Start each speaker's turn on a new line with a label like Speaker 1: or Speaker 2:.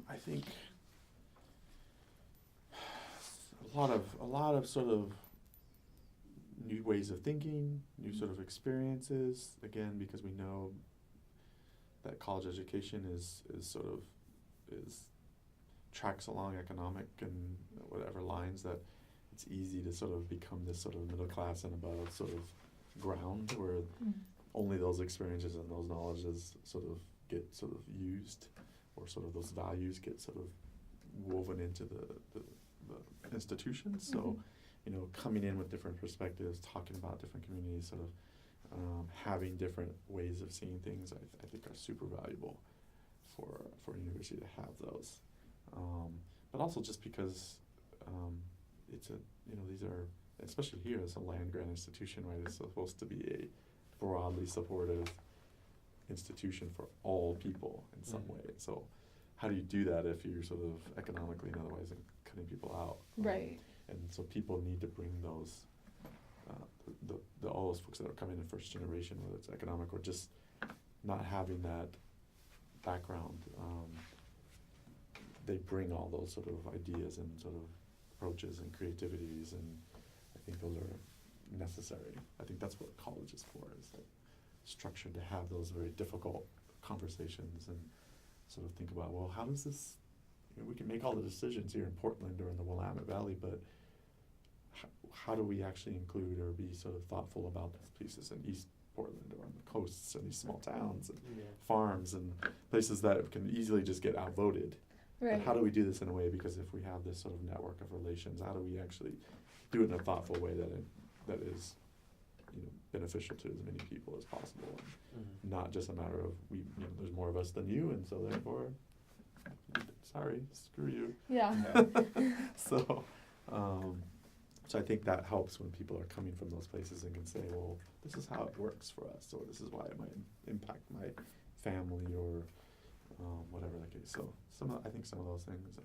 Speaker 1: I think a lot of sort of new ways of thinking, new sort of experiences. Again, because we know that college education is tracks along economic and whatever lines, that it's easy to sort of become this sort of middle class and above sort of ground where only those experiences and those knowledges sort of get sort of used, or sort of those values get sort of woven into the institutions. So, coming in with different perspectives, talking about different communities, sort of having different ways of seeing things, I think are super valuable for a university to have those. But also just because it's these are, especially here as a land-grant institution, right, it's supposed to be a broadly supportive institution for all people in some way. So how do you do that if you're sort of economically and otherwise cutting people out?
Speaker 2: Right.
Speaker 1: And so people need to bring those, all those folks that are coming in first generation, whether it's economic or just not having that background, they bring all those sort of ideas and sort of approaches and creativities, and I think those are necessary. I think that's what college is for, is like structured to have those very difficult conversations and sort of think about, well, how does this, we can make all the decisions here in Portland or in the Willamette Valley, but how do we actually include or be sort of thoughtful about those pieces in East Portland or on the coasts and these small towns and farms and places that can easily just get outvoted.
Speaker 2: Right.
Speaker 1: But how do we do this in a way, because if we have this sort of network of relations, how do we actually do it in a thoughtful way that is beneficial to as many people as possible, and not just a matter of there's more of us than you, and so therefore, sorry, screw you.
Speaker 2: Yeah.
Speaker 1: So I think that helps when people are coming from those places and can say, well, this is how it works for us, or this is why it might impact my family, or whatever the case. So I think some of those things.